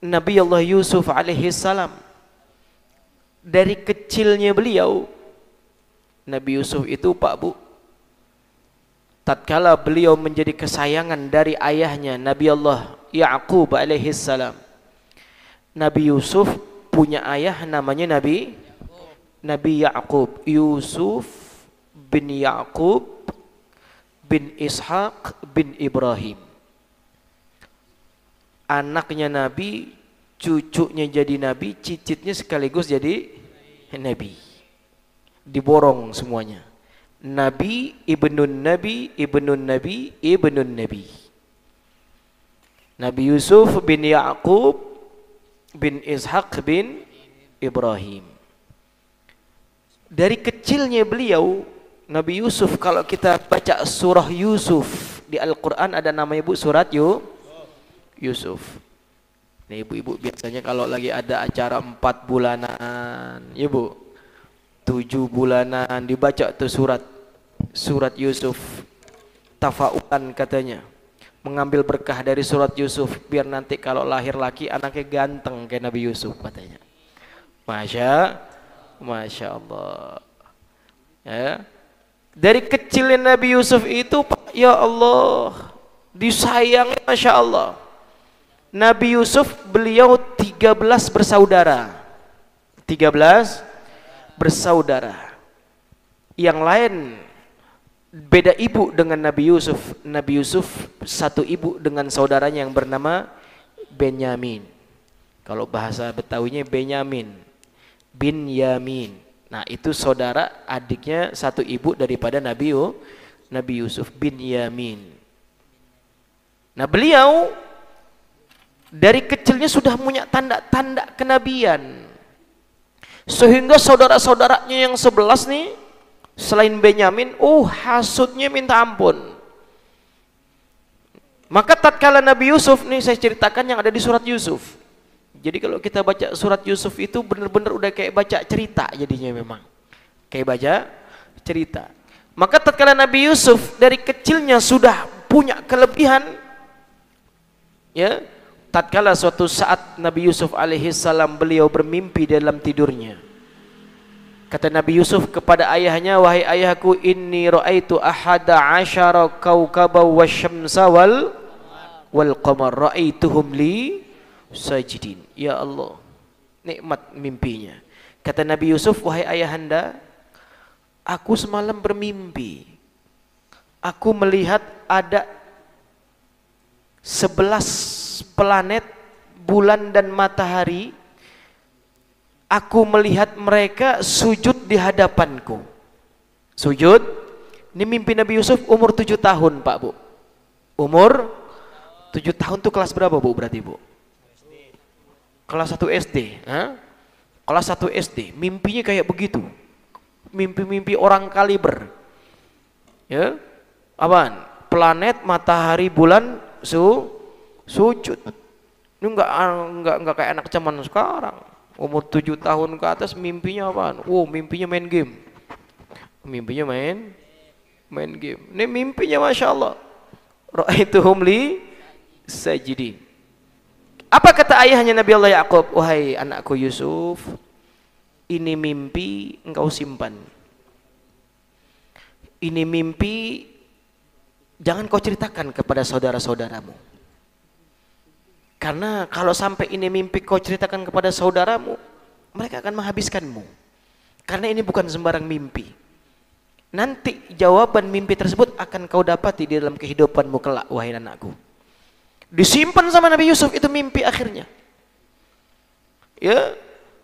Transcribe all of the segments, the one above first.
Nabi Allah Yusuf alaihi salam, dari kecilnya beliau, Nabi Yusuf itu Pak Bu, tatkala beliau menjadi kesayangan dari ayahnya Nabi Allah Ya'qub alaihi salam, Nabi Yusuf punya ayah namanya Nabi Ya'qub, Yusuf bin Ya'qub bin Ishaq bin Ibrahim. Anaknya Nabi, cucunya jadi Nabi, cicitnya sekaligus jadi Nabi. Diborong semuanya. Nabi, ibnun Nabi, ibnun Nabi, ibnun Nabi. Nabi Yusuf bin Ya'qub bin Ishaq bin Ibrahim. Dari kecilnya beliau, Nabi Yusuf, kalau kita baca surah Yusuf di Al-Quran ada namanya Bu, surat Yusuf. Nih ibu-ibu biasanya kalau lagi ada acara 4 bulanan, ya Bu, 7 bulanan dibaca tuh surat Yusuf. Tafaulan katanya, mengambil berkah dari surat Yusuf biar nanti kalau lahir laki anaknya ganteng kayak Nabi Yusuf katanya. Masya Allah. Ya. Dari kecilnya Nabi Yusuf itu, ya Allah, disayangi, Masya Allah. Nabi Yusuf beliau 13 bersaudara. 13 bersaudara. Yang lain beda ibu dengan Nabi Yusuf. Nabi Yusuf satu ibu dengan saudaranya yang bernama Benyamin. Kalau bahasa Betawinya Benyamin bin Yamin. Nah itu saudara adiknya satu ibu daripada Nabi Yusuf bin Yamin. Nah beliau dari kecilnya sudah punya tanda-tanda kenabian, sehingga saudara-saudaranya yang 11 nih selain Benyamin, hasutnya minta ampun. Maka tatkala Nabi Yusuf nih, saya ceritakan yang ada di surat Yusuf. Jadi kalau kita baca surat Yusuf itu benar-benar udah kayak baca cerita jadinya, memang kayak baca cerita. Maka tatkala Nabi Yusuf dari kecilnya sudah punya kelebihan, ya, tatkala suatu saat Nabi Yusuf alaihi salam beliau bermimpi dalam tidurnya. Kata Nabi Yusuf kepada ayahnya, wahai ayahku, inni ra'aitu ahada asyara kaukaba wasyamsa wal qamar ra'aituhum li sajidin. Ya Allah, nikmat mimpinya. Kata Nabi Yusuf, wahai ayahanda, aku semalam bermimpi, aku melihat ada 11 planet, bulan dan matahari. Aku melihat mereka sujud di hadapanku. Sujud. Ini mimpi Nabi Yusuf umur 7 tahun Pak Bu. Umur 7 tahun tuh kelas berapa Bu berarti Bu? Kelas 1 SD. Kelas 1 SD. Mimpinya kayak begitu. Mimpi-mimpi orang kaliber. Ya. Apaan? Planet, matahari, bulan sujud. Ini enggak kayak anak zaman sekarang. Umur 7 tahun ke atas mimpinya apaan? Mimpinya main game. Mimpinya main game. Ini mimpinya Masya Allah. Ra'aituhum li sajidin. Apa kata ayahnya Nabi Allah Ya'qub? Wahai anakku Yusuf, ini mimpi engkau simpan. Ini mimpi jangan kau ceritakan kepada saudara-saudaramu. Karena kalau sampai ini mimpi kau ceritakan kepada saudaramu, mereka akan menghabiskanmu. Karena ini bukan sembarang mimpi. Nanti jawaban mimpi tersebut akan kau dapati di dalam kehidupanmu kelak, wahai anakku. Disimpan sama Nabi Yusuf itu mimpi akhirnya. Ya,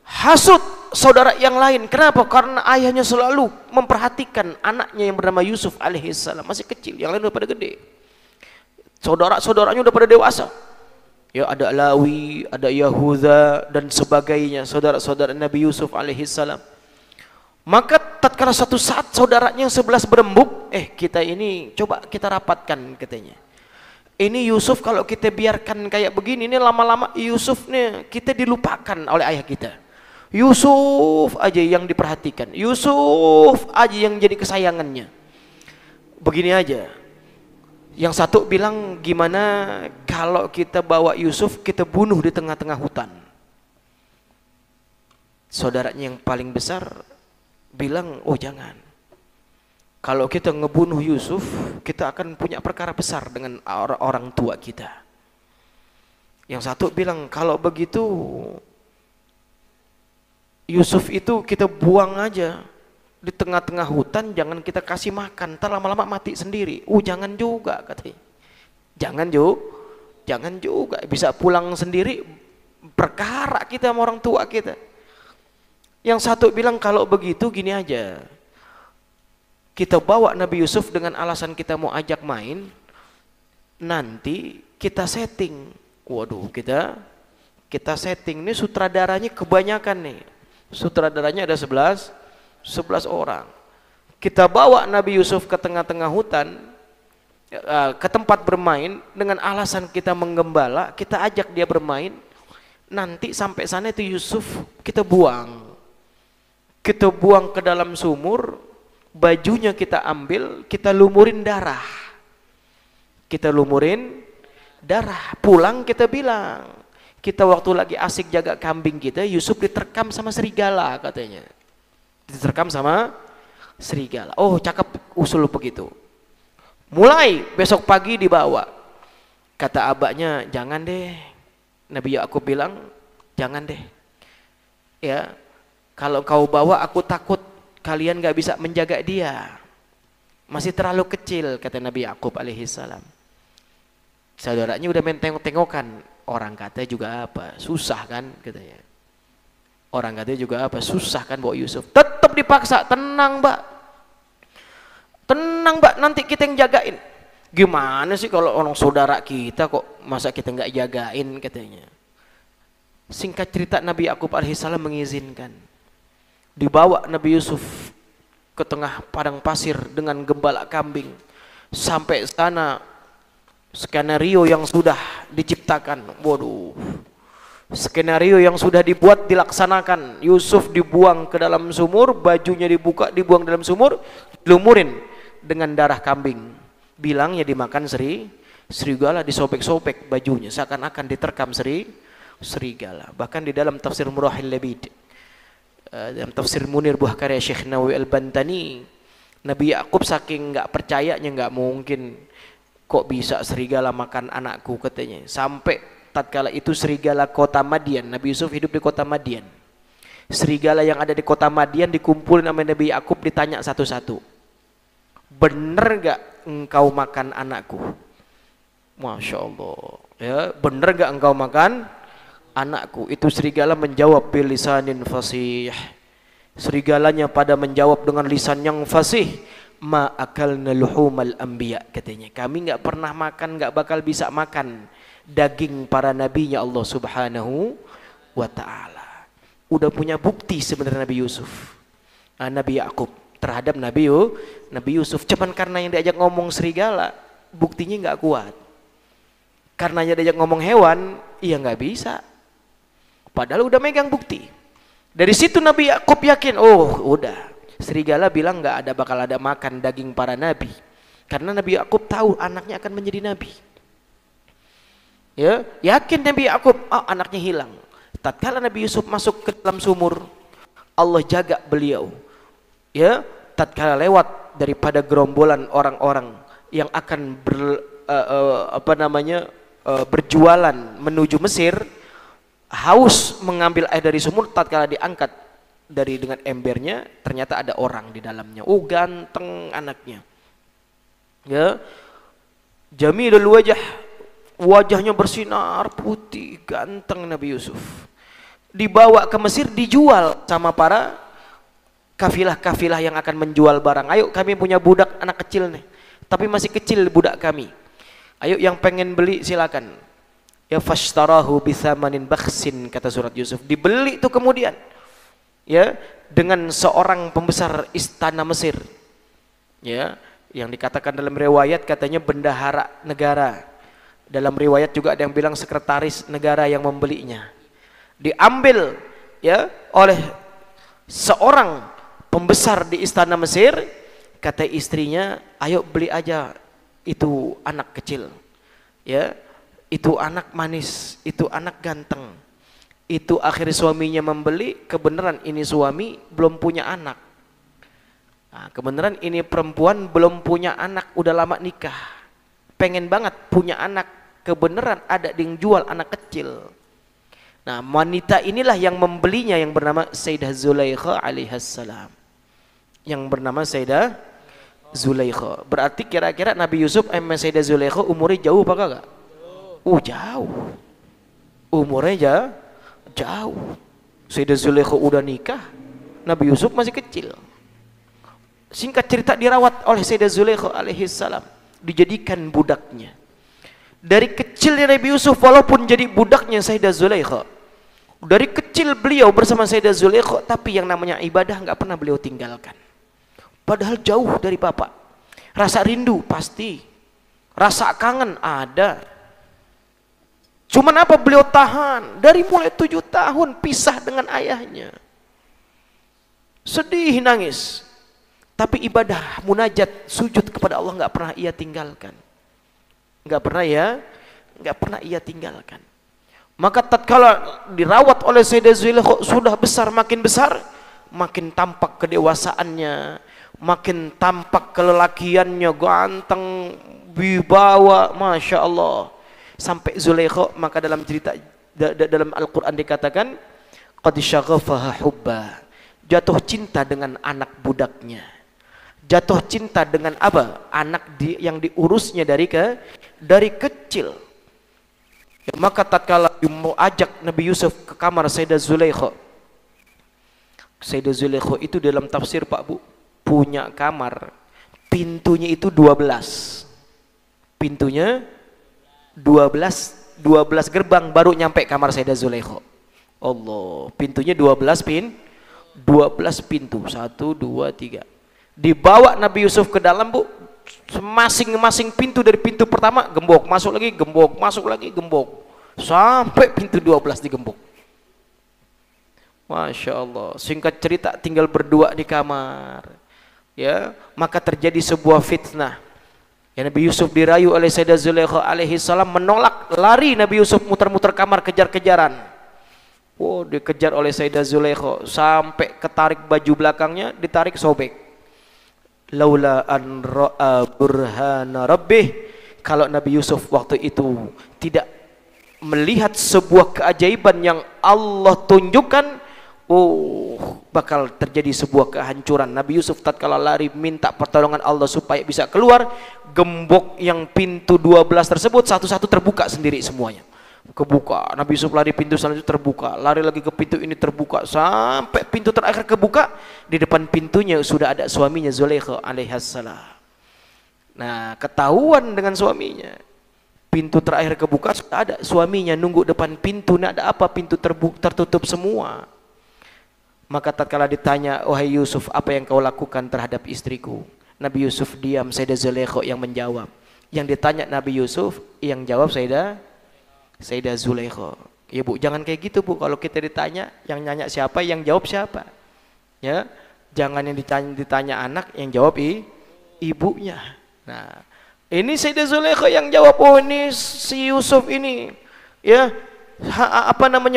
hasut saudara yang lain. Kenapa? Karena ayahnya selalu memperhatikan anaknya yang bernama Yusuf alaihissalam, masih kecil, yang lain udah pada gede. Saudara-saudaranya udah pada dewasa. Ya, ada Lawi, ada Yahuda dan sebagainya, saudara-saudara Nabi Yusuf alaihissalam. Maka tatkala satu saat saudaranya yang 11 berembuk, kita ini coba kita rapatkan katanya. Ini Yusuf kalau kita biarkan kayak begini, ini lama-lama Yusuf nih kita dilupakan oleh ayah kita. Yusuf aja yang diperhatikan, Yusuf aja yang jadi kesayangannya. Begini aja, Yang satu bilang, gimana kalau kita bawa Yusuf kita bunuh di tengah-tengah hutan. Saudaranya yang paling besar bilang, oh jangan. Kalau kita ngebunuh Yusuf, kita akan punya perkara besar dengan orang tua kita. Yang satu bilang, kalau begitu Yusuf itu kita buang aja di tengah-tengah hutan, jangan kita kasih makan, ntar lama-lama mati sendiri. Jangan juga katanya. Jangan juga, bisa pulang sendiri, perkara kita sama orang tua kita. Yang satu bilang, kalau begitu gini aja, kita bawa Nabi Yusuf dengan alasan kita mau ajak main, nanti kita setting. Waduh, kita setting. Ini sutradaranya kebanyakan nih. Sutradaranya ada 11 orang. Kita bawa Nabi Yusuf ke tengah-tengah hutan, ke tempat bermain, dengan alasan kita menggembala, kita ajak dia bermain. Nanti sampai sana itu Yusuf kita buang ke dalam sumur, bajunya kita ambil, kita lumurin darah. Pulang kita bilang, kita waktu lagi asik jaga kambing kita, Yusuf diterkam sama serigala katanya. Diterkam sama serigala. Oh, cakep usul begitu. Mulai besok pagi dibawa. Kata abahnya, jangan deh. Nabi Yakub bilang, jangan deh. Ya, kalau kau bawa aku takut kalian gak bisa menjaga dia. Masih terlalu kecil, kata Nabi Yakub alaihissalam. Saudaranya udah main tengok-tengokan. Orang kata juga apa, susah kan katanya. Orang katanya juga apa, susah kan bawa Yusuf. Tetap dipaksa, tenang mbak, nanti kita yang jagain. Gimana sih kalau orang saudara kita kok masa kita nggak jagain katanya. Singkat cerita, Nabi Yakub alaihissalam mengizinkan. Dibawa Nabi Yusuf ke tengah padang pasir dengan gembala kambing. Sampai sana skenario yang sudah diciptakan. Waduh, skenario yang sudah dibuat dilaksanakan. Yusuf dibuang ke dalam sumur, bajunya dibuka, dibuang dalam sumur, dilumurin dengan darah kambing. Bilangnya dimakan serigala, disobek-sobek bajunya seakan-akan diterkam serigala. Bahkan di dalam tafsir Murahil Labid, dalam tafsir Munir buah karya Syekh Nawawi Al-Bantani, Nabi Yakub saking nggak percayanya, nggak mungkin kok bisa serigala makan anakku katanya. Sampai tatkala itu serigala kota Madian, Nabi Yusuf hidup di kota Madian. Serigala yang ada di kota Madian dikumpulin sama Nabi Yakub, ditanya satu-satu, bener gak engkau makan anakku? Masya Allah, ya, bener gak engkau makan anakku? Itu serigala menjawab bilisanin fasih. Serigalanya pada menjawab dengan lisan yang fasih. Ma akalna luhumal anbiya, katanya, kami gak pernah makan, gak bakal bisa makan daging para nabinya Allah subhanahu wa ta'ala. Udah punya bukti sebenarnya Nabi Yusuf, Nabi Yakub terhadap Nabi Yusuf. Cuman karena yang diajak ngomong serigala, buktinya nggak kuat. Karena yang diajak ngomong hewan, iya nggak bisa. Padahal udah megang bukti. Dari situ Nabi Yakub yakin, oh udah, serigala bilang nggak bakal ada makan daging para nabi. Karena Nabi Yakub tahu anaknya akan menjadi nabi. Ya, yakin Nabi Yakub, anaknya hilang. Tatkala Nabi Yusuf masuk ke dalam sumur, Allah jaga beliau. Ya, tatkala lewat daripada gerombolan orang-orang yang akan berjualan menuju Mesir, haus mengambil air dari sumur, tatkala diangkat dengan embernya, ternyata ada orang di dalamnya. Oh, ganteng anaknya. Ya, jamilul wajah, wajahnya bersinar putih, ganteng Nabi Yusuf. Dibawa ke Mesir, dijual sama para kafilah-kafilah yang akan menjual barang. Ayo, kami punya budak anak kecil nih, tapi masih kecil budak kami. Ayo, yang pengen beli silakan. Ya, fashtarahu bithamanin bakhsin, kata surat Yusuf. Dibeli itu kemudian, ya, dengan seorang pembesar istana Mesir. Ya, yang dikatakan dalam riwayat katanya bendahara negara. Dalam riwayat juga ada yang bilang sekretaris negara yang membelinya. Diambil, ya, oleh seorang pembesar di istana Mesir. Kata istrinya, ayo beli aja itu anak kecil, ya, itu anak manis, itu anak ganteng. Itu akhirnya suaminya membeli, kebenaran ini suami belum punya anak. Nah, kebenaran ini perempuan belum punya anak, udah lama nikah, pengen banget punya anak, kebenaran ada yang jual anak kecil. Nah, wanita inilah yang membelinya, yang bernama Sayyidah Zulaikha alaihassalam. Yang bernama Sayyidah Zulaikha. Berarti kira-kira Nabi Yusuf sama Sayyidah Zulaikha umurnya jauh apa kagak? Jauh. Umurnya jauh. Sayyidah Zulaikha udah nikah, Nabi Yusuf masih kecil. Singkat cerita dirawat oleh Sayyidah Zulaikha alaihissalam, dijadikan budaknya. Dari kecilnya Nabi Yusuf walaupun jadi budaknya Sayyidah Zulaikha, dari kecil beliau bersama Sayyidah Zulaikha, tapi yang namanya ibadah nggak pernah beliau tinggalkan. Padahal jauh dari bapak. Rasa rindu pasti, rasa kangen ada. Cuman apa beliau tahan dari mulai 7 tahun pisah dengan ayahnya. Sedih nangis. Tapi ibadah, munajat, sujud kepada Allah nggak pernah ia tinggalkan. Nggak pernah ia tinggalkan. Maka tatkala dirawat oleh Sayyidah Zulaikha sudah besar, makin tampak kedewasaannya, makin tampak kelelakiannya, ganteng, wibawa, masya Allah. Sampai Zulaikha, maka dalam cerita dalam Al-Quran dikatakan, qad syaghafaha hubba, jatuh cinta dengan anak budaknya, jatuh cinta dengan apa? Anak yang diurusnya dari kecil. Ya, maka tatkala mau ajak Nabi Yusuf ke kamar Sayyidah Zulaikha, Sayyidah Zulaikha itu dalam tafsir Pak Bu punya kamar, pintunya itu 12, pintunya 12 gerbang baru nyampe kamar Sayyidah Zulaikha. Allah, pintunya 12 pintu, 1, 2, 3. Dibawa Nabi Yusuf ke dalam Bu, masing-masing pintu, dari pintu pertama gembok, masuk lagi gembok, masuk lagi gembok, sampai pintu 12 digembok. Masya Allah. Singkat cerita tinggal berdua di kamar, ya, maka terjadi sebuah fitnah. Ya, Nabi Yusuf dirayu oleh Sayyidah Zulaikha alaihi salam, menolak, lari Nabi Yusuf muter-muter kamar kejar-kejaran. Dikejar oleh Sayyidah Zulaikha sampai ketarik baju belakangnya, ditarik sobek. Laula an ra'a burhana rabbih, kalau Nabi Yusuf waktu itu tidak melihat sebuah keajaiban yang Allah tunjukkan, bakal terjadi sebuah kehancuran. Nabi Yusuf tatkala lari minta pertolongan Allah supaya bisa keluar, gembok yang pintu 12 tersebut satu-satu terbuka sendiri semuanya. Kebuka, Nabi Yusuf lari pintu selanjutnya terbuka, lari lagi ke pintu ini terbuka, sampai pintu terakhir kebuka. Di depan pintunya sudah ada suaminya Zulaikha alaihassalam. Nah, ketahuan dengan suaminya. Pintu terakhir kebuka, sudah ada suaminya nunggu depan pintu. Nah, ada apa? Pintu tertutup semua. Maka tatkala ditanya, wahai Yusuf, apa yang kau lakukan terhadap istriku? Nabi Yusuf diam, Sayyidah Zulaikha yang menjawab. Yang ditanya Nabi Yusuf, yang jawab Sayyidah Zulaikha. Ya Bu, jangan kayak gitu Bu. Kalau kita ditanya, yang nanya siapa, yang jawab siapa? Ya, jangan yang ditanya anak, yang jawab ibunya. Nah, ini Sayyidah Zulaikha yang jawab, ini si Yusuf ini, ya,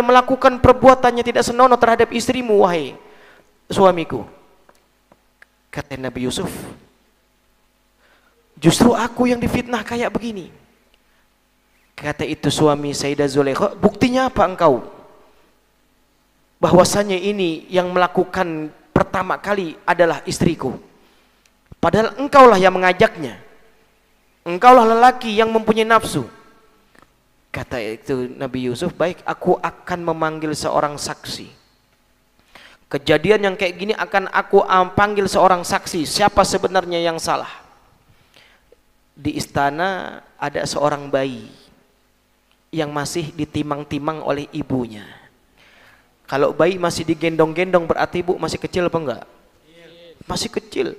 melakukan perbuatannya tidak senonoh terhadap istrimu, wahai suamiku. Kata Nabi Yusuf, justru aku yang difitnah kayak begini. Kata itu suami Sayyidah Zulaikha, buktinya apa engkau? Bahwasanya ini yang melakukan pertama kali adalah istriku. Padahal engkaulah yang mengajaknya. Engkaulah lelaki yang mempunyai nafsu. Kata itu Nabi Yusuf, baik, aku akan memanggil seorang saksi. Kejadian yang kayak gini akan aku panggil seorang saksi. Siapa sebenarnya yang salah? Di istana ada seorang bayi yang masih ditimang-timang oleh ibunya. Kalau bayi masih digendong-gendong berarti ibu masih kecil apa enggak? Masih kecil.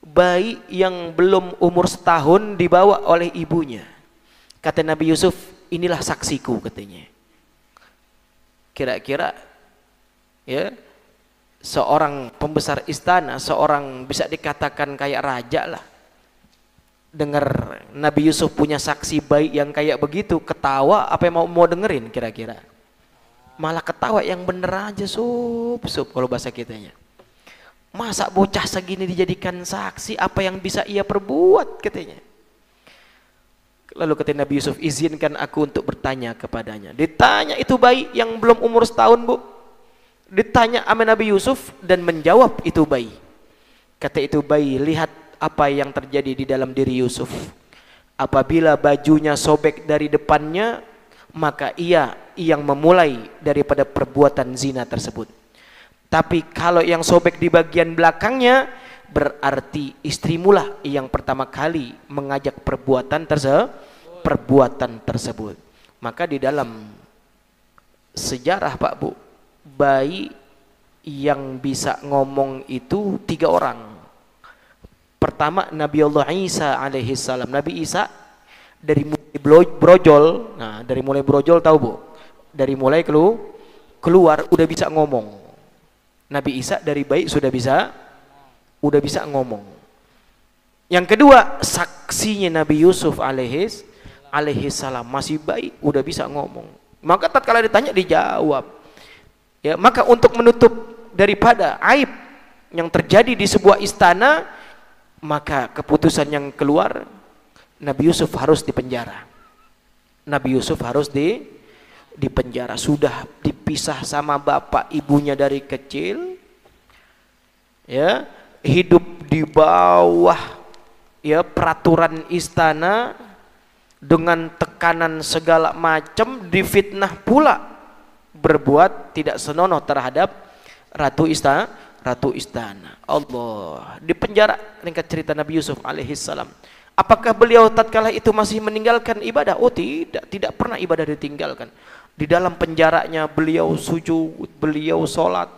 Bayi yang belum umur setahun dibawa oleh ibunya. Kata Nabi Yusuf, inilah saksiku katanya. Kira-kira ya, seorang pembesar istana, seorang bisa dikatakan kayak raja lah, dengar Nabi Yusuf punya saksi baik yang kayak begitu, ketawa apa yang mau dengerin kira-kira? Malah ketawa yang bener aja, sup kalau bahasa kitanya. Masa bocah segini dijadikan saksi, apa yang bisa ia perbuat katanya. Lalu kata Nabi Yusuf, izinkan aku untuk bertanya kepadanya. Ditanya itu bayi yang belum umur setahun, Bu. Ditanya sama Nabi Yusuf dan menjawab itu bayi. Kata itu bayi, lihat apa yang terjadi di dalam diri Yusuf. Apabila bajunya sobek dari depannya, maka ia yang memulai daripada perbuatan zina tersebut. Tapi kalau yang sobek di bagian belakangnya, berarti istrimulah yang pertama kali mengajak perbuatan tersebut. Maka di dalam sejarah Pak Bu, bayi yang bisa ngomong itu 3 orang. Pertama Nabi Allah Isa alaihi salam. Nabi Isa dari mulai brojol, nah dari mulai brojol tahu Bu, dari mulai keluar udah bisa ngomong. Nabi Isa dari bayi sudah bisa ngomong. Yang kedua, saksinya Nabi Yusuf alaihi salam masih bayi udah bisa ngomong. Maka tatkala ditanya dijawab. Ya, maka untuk menutup daripada aib yang terjadi di sebuah istana, maka keputusan yang keluar Nabi Yusuf harus dipenjara. Nabi Yusuf harus dipenjara. Sudah dipisah sama bapak ibunya dari kecil, ya, hidup di bawah ya peraturan istana dengan tekanan segala macam, difitnah pula berbuat tidak senonoh terhadap ratu istana. Allah, dipenjara. Ringkat cerita Nabi Yusuf alaihi salam. Apakah beliau tatkala itu masih meninggalkan ibadah? Oh tidak pernah ibadah ditinggalkan. Di dalam penjaranya beliau sujud, beliau sholat,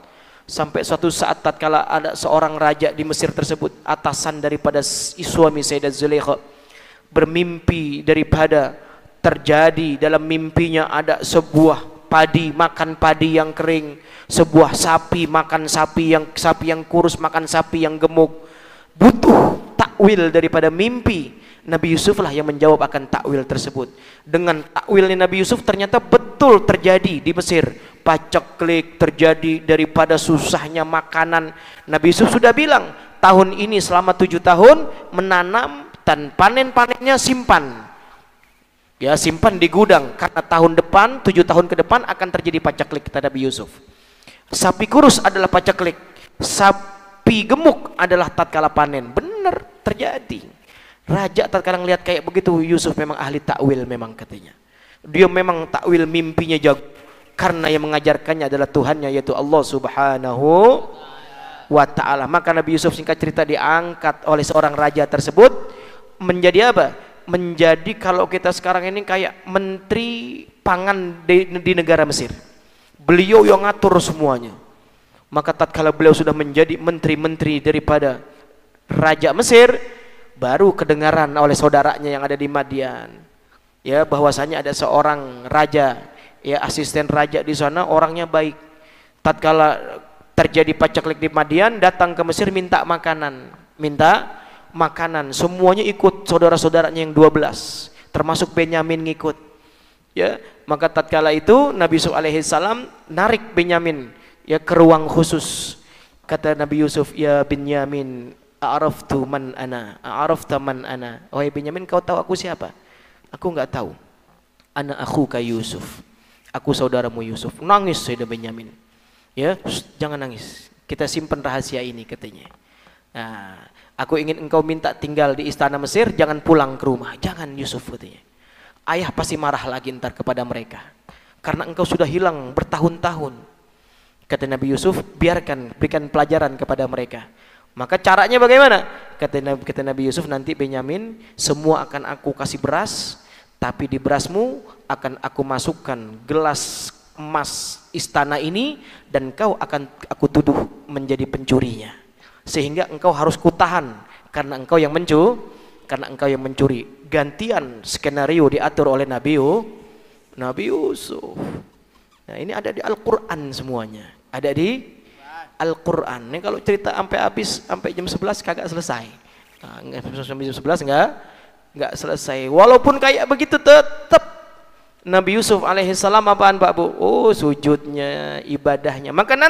sampai suatu saat tatkala ada seorang raja di Mesir tersebut, atasan daripada suami Sayyidah Zulaikha, bermimpi daripada terjadi dalam mimpinya ada sebuah padi, makan padi yang kering, sebuah sapi makan sapi yang kurus makan sapi yang gemuk. Butuh takwil daripada mimpi. Nabi Yusuf lah yang menjawab akan takwil tersebut. Dengan takwilnya Nabi Yusuf ternyata betul terjadi di Mesir. Paceklik terjadi daripada susahnya makanan. Nabi Yusuf sudah bilang, tahun ini selama 7 tahun menanam dan panen-panennya simpan. Ya, simpan di gudang karena tahun depan, 7 tahun ke depan akan terjadi paceklik, kata Nabi Yusuf. Sapi kurus adalah paceklik, sapi gemuk adalah tatkala panen. Benar terjadi. Raja tatkala ngelihat kayak begitu, Yusuf memang ahli takwil memang katanya. Dia memang takwil mimpinya jago karena yang mengajarkannya adalah Tuhannya, yaitu Allah Subhanahu wa ta'ala. Maka Nabi Yusuf singkat cerita diangkat oleh seorang raja tersebut menjadi apa? Menjadi kalau kita sekarang ini kayak menteri pangan di negara Mesir. Beliau yang ngatur semuanya. Maka tatkala beliau sudah menjadi menteri-menteri daripada raja Mesir, baru kedengaran oleh saudaranya yang ada di Madian, ya, bahwasanya ada seorang raja, ya, asisten raja di sana, orangnya baik. Tatkala terjadi paceklik di Madian, datang ke Mesir minta makanan, semuanya ikut, saudara-saudaranya yang 12 termasuk Benyamin ngikut, ya. Maka tatkala itu Nabi Yusuf alaihi salam narik Benyamin, ya, ke ruang khusus. Kata Nabi Yusuf, ya Benyamin, a'raftu man ana. Wahai Benyamin, kau tahu aku siapa? Aku enggak tahu. Ana akhuka Yusuf. Aku saudaramu Yusuf. Nangis Sayyidah Benyamin. Ya, jangan nangis. Kita simpan rahasia ini katanya. Nah, aku ingin engkau minta tinggal di istana Mesir, jangan pulang ke rumah. Jangan Yusuf katanya. Ayah pasti marah lagi ntar kepada mereka. Karena engkau sudah hilang bertahun-tahun. Kata Nabi Yusuf, biarkan, berikan pelajaran kepada mereka. Maka caranya bagaimana? Kata Nabi Yusuf, nanti Benyamin semua akan aku kasih beras, tapi di berasmu akan aku masukkan gelas emas istana ini dan kau akan aku tuduh menjadi pencurinya. Sehingga engkau harus kutahan karena engkau yang mencuri. Gantian skenario diatur oleh Nabi Yusuf. Nah, ini ada di Al-Qur'an semuanya. Ada di Al-Quran. Ini kalau cerita sampai habis sampai jam 11 kagak selesai. Nah, sampai jam 11 nggak selesai. Walaupun kayak begitu tetap Nabi Yusuf alaihissalam apaan Pak Bu? Oh, sujudnya, ibadahnya. Maka nanti